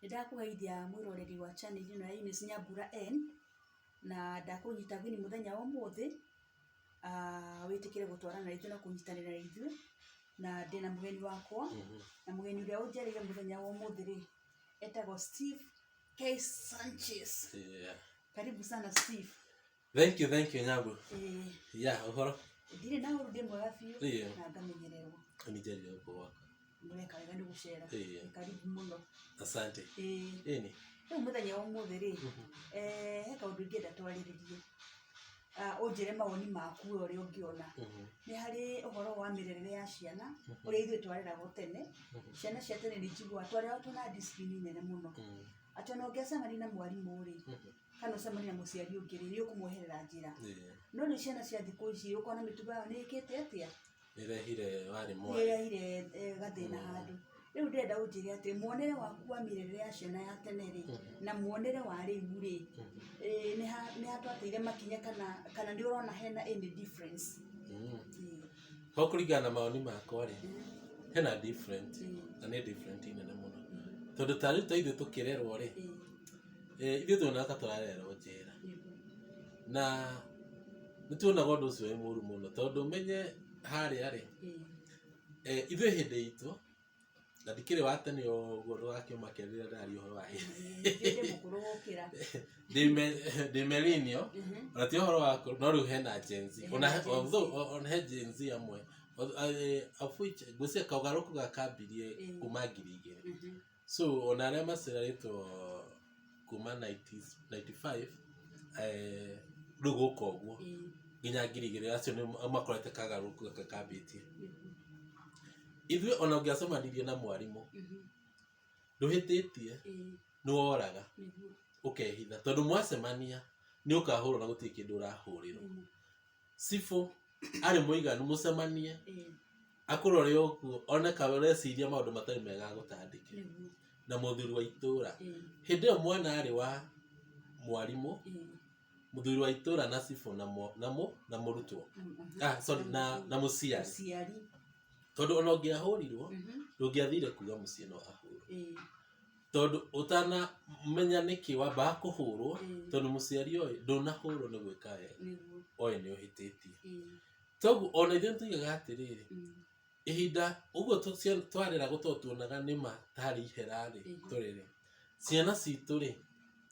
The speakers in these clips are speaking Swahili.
Ndakugeithia mwiroreri wa channel ino ya Eunice Nyambura N na ndakunyita thini muthenya wa muthi witikire gutwarana na ithu na kunyitanira na ithu na ndina mugeni wakwa na mugeni uria unjerire muthenya wa muthi ri etagwo Steve K Sanchez. Karibu sana Steve. Thank you Nyabu. Uhoro. Ndire na urudi mwega biu na ngamenyererwo. Nijerio kwa Mweka wega ndi gucera. Karibu muno. Asante. Eni. Muthenya wa muthi ri he kaundu ingenda twariririe. Unjire mawoni maku uria ungiona. Ni hari uhoro wa mirerere ya ciana uria ithu twareragwo tene. Ciana cia tene ni njigua twareragwo na discipline nene muno. Atona ungiacemania na mwarimu ri kana ucemania na muciari ungi ri ni ukumweherera njira. No ni ciana cia thiku ici ukona mitugo yao ni ikite atia irehire wari mo irehire gathina handu. Riu ndenda unjire ati muonere waku wa mirerere ya ciana ya tene ri na muonere wa riu ri ni hatwateire makinya kana ndi urona hena any difference. Hokurigana maoni makwa ri hena different na ni different nene muno tondu tari taithu tukirerwo ri ithu tuonaka turarerwo njera na nituona gondu ucio wi muru muno tondu menye haria ri ithu hindi itu na dikire watani o godo wake makerira ndari uhoro wa ndi mukuru gukira Demelinio ati uhoro wako no ru hena agency on agency amwe afuiche gusia kaugaruku gakabirie kumagirige so onare maserarito kuma 95 rugo kogwo ginya girigire acio ni makorete kagaruku gakabitie ithu ona ungiacemanirie na mwarimu nduhititie ni woraga ukehitha tondu mwacemania ni ukahurwo na gutie kindu urahurirwo sifo ari muiganu mucemanie akurore okuo ona kawereciria maundu matari mega gutandike na muthuri wa itura hindi yo mwana ari wa mwarimu muthuri wa itura na sifo na murutwo sorry na muciari tondu ona ungiahurirwo ndungiathire kuga mucii no ahurwo tondu utana menya niki wamba kuhurwo tondu muciari oy ndunahurwo ni gwika wega oy ni uhititie togu ona ithu tuigaga atiriri ihinda uguo twarera gutotuonaga nima tari iherari turire ciana citu ri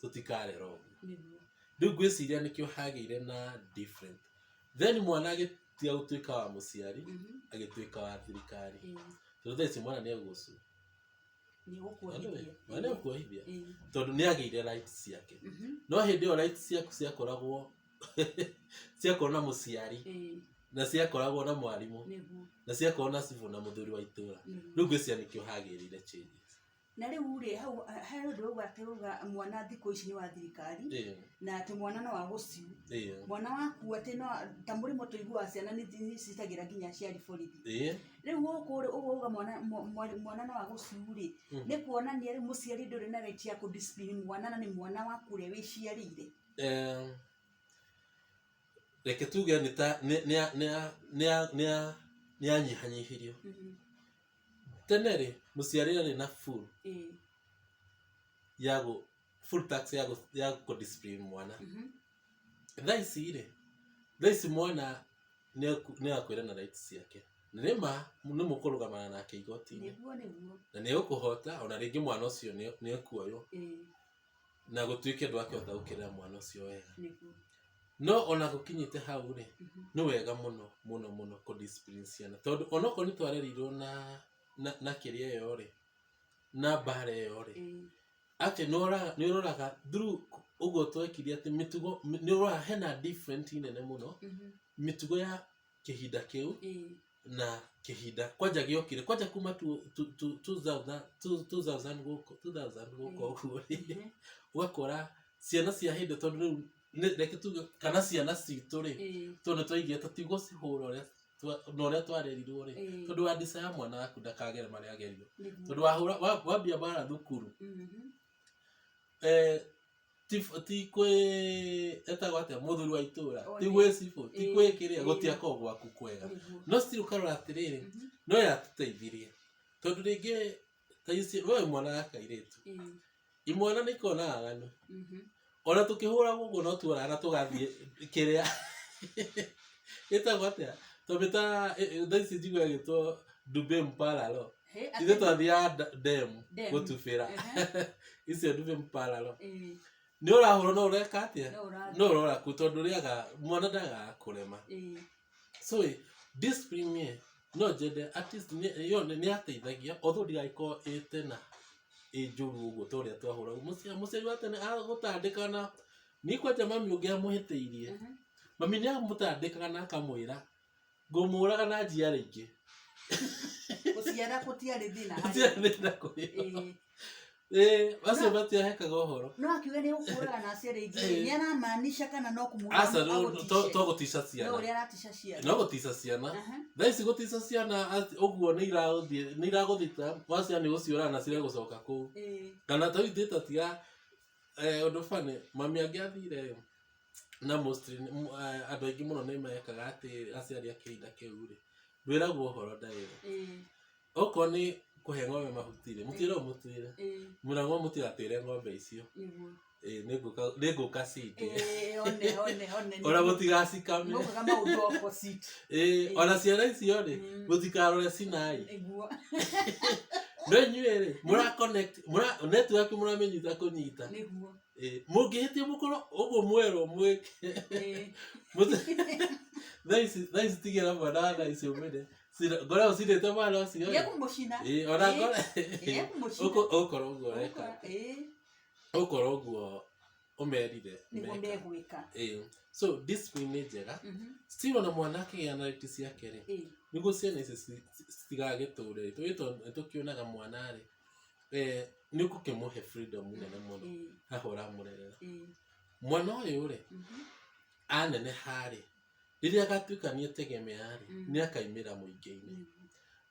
tutikarera uguo riu gwiciria nikio hagire na different then mwana agitia gutuika wa muciari agituika wa thirikari tondu theci mwana ni agucu ni ukuhithia tondu ni ageire rights ciake no hindi o rights ciaku ciakoragwo ciakorwo na muciari na ciakoragwo na mwarimu na ciakorwo na cibu na muthuri wa itura riu gwiciria nikio hagirire changes na riu ri hau ndu ugateruga mwana thiku ici ni wa thirikari na ati mwana no wa guciu mwana waku ati no ta murimo tuigua ciana ni citagira nginya ciari borithi riu ukuri uga mwana no wa guciu ri ni kuonania ri muciari nduri na right ya ku discipline mwana na ni mwana waku ri wiciarire reke tuge ni ta ni anyihanyihirio tenere muciari ari na full full tax ya ku discipline mwana thaisi mwana ni akwira na rights ciake nima ni mukurugamana nake igoti-ini na ni ukuhota ona ringi mwana ucio ni ekuoyo na gutuike ndwakihota gukirira mwana ucio wega no ona gukinyite hau ri ni wega muno ku discipline ciana tondu onoko ni twarerirwo na kiria yo ri na bare yo ri ati ni uroraga through ugo twekiria ati mitugo ni urora hena different nene muno mitugo ya kihinda kiu na kihinda kwanja giokire kwanja kuma 2000 guko ugakora ciana cia hindi tondu reke tuge kana ciana citu ri tondu twaigia tutigo cihura uria no twarerirwo ri tondu wa ndisa ya mwana waku ndakagere maria agerio tondu wambia bara thukuru ti kwe etagwo atia muthuri wa itura ti gwe sifo ti kwe kiria gutia ko gwaku kwega no still karora atiriri no ya tuteithirie tondu ringi taisi we mwana akairitu imwana nä ikona aganu ona tå kä hå ra gå no tuorana tå gathiä kä rä a ä tagwo atä a tondå ta thaici njigua gä two Dube Mparalo ithe twathiaga ndemu gå tubä ra icio Dube Mparalo nä å rahå rwo no å reka atä a no å rora kå tondå rä aga mwana ndagaga kå rema so discipline no njende nä ateithagia otho ndigagäkorwo ä tena ä njå ru å guo ta å rä a twahå ragwo må ciari wa tene agå tandä kana nä kwanja mami å ngä amå hä tä irie mami nä amå tandä kaga na akamwä ra ngå må raga na njiarä ingä Guciara gutiarĩ thĩna acio matiahekaga ũhoro no akiuga nĩ gũkũraga na aciarĩ ingĩ nĩ aramaanisha kana no kũmũra to gũtica ciana no ũrĩa aratica ciana no gũtica ciana thaa ici gũtica ciana ũguo nĩ iragũthita waciana nĩ gũciũraga na ciregũcoka kũu kana ta ithuĩ tatiga ũndũ bani mami angĩ athire na mostly andũ aingĩ mũno nĩ mekaga atĩ aciari a kĩhinda kĩu rĩ ndwĩragwo ũhoro ndaĩra okorwo nĩ kũhe ng'ombe mahuti rĩ mũtwĩre ũmũtwĩre mũragwo mũtigatwĩre ng'ombe icio nĩ ngũka cindie ona mũtigacikame ona ciana icio rĩ mũtikarore Sinai no inyuĩ rĩ network mũramĩnyita kũnyita mũngĩhĩtia mũkorwo ũguo mwerwo mwĩke thaa ici tigĩra mwana thaa ici ũmene ngore ũcindĩte mwana ũcio ona ngore ũkorwo ũguo weka ũkorwo ũguo ũmerire so discipline nĩ njega still ona mwana akĩgĩa na right ciake rĩ nĩguo ciana ici citigagĩtũre tũkĩonaga mwana rĩ nĩ ũgũkĩmũhe freedom nene mũno haha ũramũrerera mwana ũyũ rĩ aneneha rĩ rĩrĩa agatuĩka nĩ etegemea rĩ nĩ akaimĩra mũingĩ-inĩ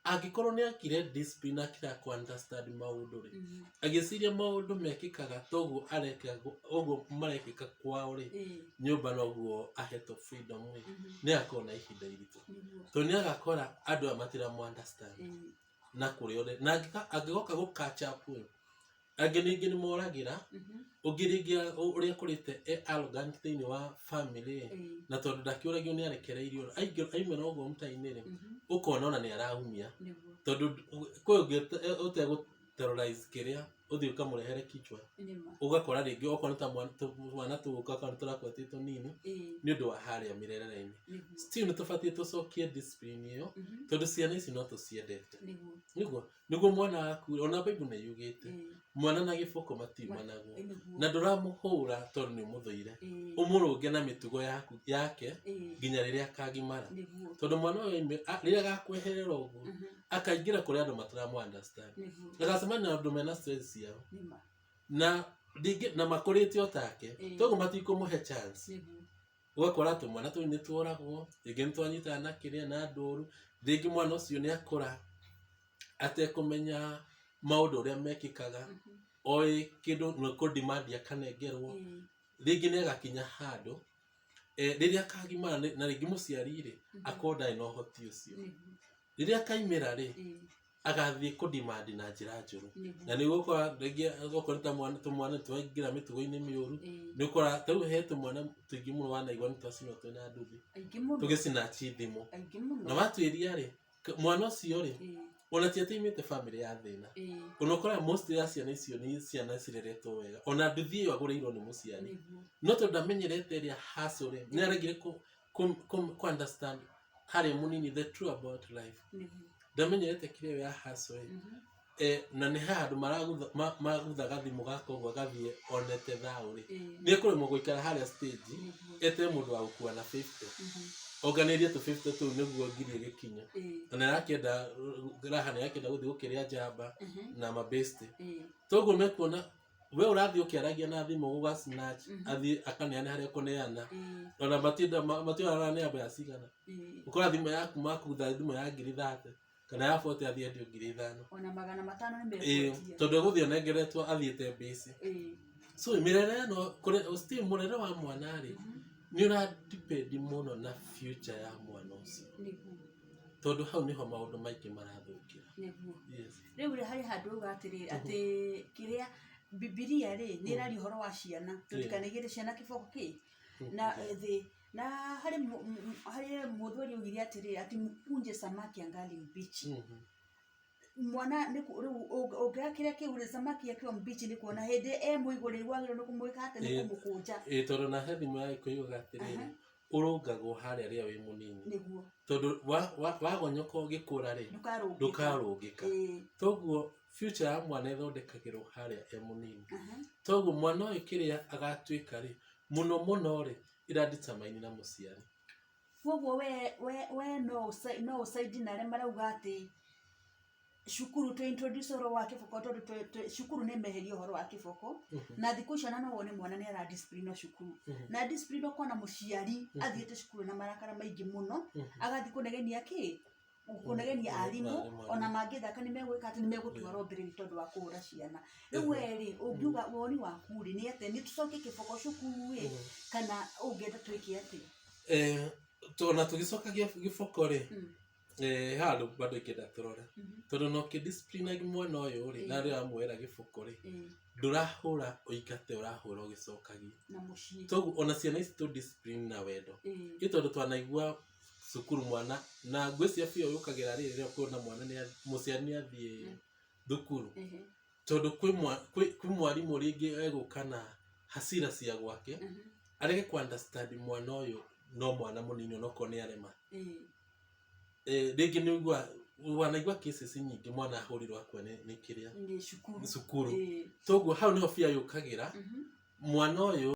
angĩkorwo nĩ akire discipline akĩra kũ understand maũndũ rĩ agĩciria maũndũ mekĩkaga toguo ũguo marekĩka kwao rĩ nyũmba noguo ahetwo freedom rĩ nĩ agakorwo na ihinda iritũ tondũ nĩ agakora andũ aya matiramũ understand na kũrĩa ũrĩ na angĩgoka gũ catch up angĩ ningĩ nĩ moragĩra ũngĩ rĩngĩ ũrĩa kũrĩte arrogant thĩinĩ wa family na tondũ ndakĩũragio nĩ arekereirio aimĩra ũguo mũta-inĩ rĩ ũkona ona nĩ araumia tondũ kwĩ ũngĩ ũtegũ-terrorize kĩrĩa ũthiĩ ũkamũrehere kichwa ũgakora rĩngĩ okorwo nĩ ta mwana tũgũka okorwo nĩ tũrakwo tũnini nĩ ũndũ wa harĩa mĩrerere-inĩ still nĩ tũbatiĩ tũcokie discipline ĩyo tondũ ciana ici no tũciendete nĩguo mwana waku ona Bible nĩ yugĩte mwana na gĩboko matiumanagwo na ndũramũhũra tondũ nĩ ũmũthũire ũmũrũnge na mĩtugo yake nginya rĩrĩa akagimara tondũ mwana ũyũ rĩrĩa agakweherera ũguo akaingĩra kũrĩ andũ mataramũ understand agacemania na andũ mena stress ciao na makũrĩte o take toguo matikũmũhe chance ũgakora atĩ mwana tũu nĩ tuoragwo rĩngĩ nĩ twanyitana na kĩrĩa na ndũru rĩngĩ mwana ũcio nĩ akũra atekũmenya maũndũ ũrĩa mekĩkaga oĩ kĩndũ nĩ kũ-demand akanengerwo rĩngĩ nĩ agakinya handũ rĩrĩa akagimara na rĩngĩ mũciari rĩ akorwo ndarĩ na ũhoti ũcio rĩrĩa akaimĩra rĩ agathiĩ kũ-demand na njĩra njũru na nĩ gũkora rĩngĩ okorwo nĩ ta tũmwana twaingĩra mĩtugo-inĩ mĩũru nĩ ũkora ta rĩu he tũmwana tũingĩ mũno wanaigua nĩ twacinwo twĩna nduthi tũgĩcinachi thimũ na watuĩria rĩ mwana ũcio rĩ ona ti atĩimĩte family ya thĩna ona ũkora most ya ciana icio nĩ ciana cireretwo wega ona nduthi ĩyo agũrĩirwo nĩ mũciari no tondũ ndamenyerete ĩrĩa hustle rĩ nĩ aregire kũ understand harĩ mũnini the true about life ndamenyerete kĩrĩa ya hustle na nĩ handũ maraguthaga thimũ gaka ũguo agathiĩ onete thaũ rĩ nĩ ekũremwo gũikara harĩa stage ete mũndũ wa gũkua na 50 onganĩrie tũ 50 tũu nĩguo ngiri ĩgĩkinya na arakĩenda raha nĩ arakĩenda gũthiĩ gũkĩrĩa njamba na mabeste toguo mekuona we ũrathiĩ ũkĩaragia na thimũ gũga snatch athiĩ akaneane harĩa kũneana ona matiũrana nĩ amba ya cigana ũkora thimũ yaku makutha thimũ ya ngiri 30 kana ya 40 athiĩ endio ngiri 5 ona 500 nĩ mbeca tondũ egũthiĩ onengeretwo athiĩte mbĩci so mĩrere ĩno still mũrere wa mwana rĩ nĩ ũra-depend mũno na future ya mwana ũcio tondũ hau nĩho maũndũ maingĩ marathũkĩra rĩu harĩ handũ uga atĩrĩrĩ atĩ kĩrĩa Bibilia rĩ nĩ ĩraria ũhoro wa ciana tũtikanagĩre ciana kĩboko kĩ na thĩ na harĩ mũthuri oigire atĩrĩ ati mkunje samaki angali mbichi mwana nĩ ũngĩra kĩrĩa kĩu samaki akiwa mbichi nĩ kuona hĩndĩ mũigũrĩrĩ wagĩrĩirwo nĩ kũmwĩka atĩ nĩ kũmũkũnja tondũ na he thimũ ya ĩkũigaga atĩrĩ ũrũngagwo harĩa rĩrĩa wĩ mũnini nĩguo tondũ wagonyoka ũgĩkũra rĩ ndũkarũngĩka toguo future ya mwana ĩthondekagĩrwo harĩa e mũnini toguo mwana ũyũ kĩrĩa agatuĩka rĩ mũno rĩ ĩradetermine na mũciari koguo we no usaidi na arĩa marauga atĩ cukuru to introduce ũhoro wa kĩboko tondũ cukuru nĩ meheria ũhoro wa kĩboko na thikũ ici no wone mwana nĩ ara discipline cukuru na discipline ũkona mũciari athiĩte cukuru na marakara maingĩ mũno agathiĩ kũnegenia arimũ ona mangĩthaka nĩ megwĩka atĩ nĩ megũtwara mbere tondũ wa kũhũra ciana rĩu rĩ ũngiuga woni waku rĩ nĩ atĩ nĩ tũcoke kĩboko cukuru rĩ kana ũngĩenda twĩke atĩ tona tũgĩcokagia gĩboko rĩ handũ bado ikĩenda tũrore tondũ no kĩdiscipline mwana ũyũ rĩ na rĩrĩa amwĩra gĩboko rĩ ndũrahũra ũikate ũrahũra ũgĩcokagia na mũciĩ toguo ona ciana ici tũ discipline na wendo tondũ twanaigua cukuru mwana na ngwĩcia biũ yũkagĩra rĩrĩa kuona mwana mũciari nĩ athiĩ thukuru tondũ kwĩ mwarimũ rĩngĩ egũka na hasira cia gwake arege ku understand mwana ũyũ no mwana mũnini onokorwo nĩ arema rĩngĩ nĩ wanaigua cases nyingĩ mwana ahũrirwo akwa nĩ kĩrĩa nĩ cukuru toguo hau nĩho biũ yũkagĩra mwana ũyũ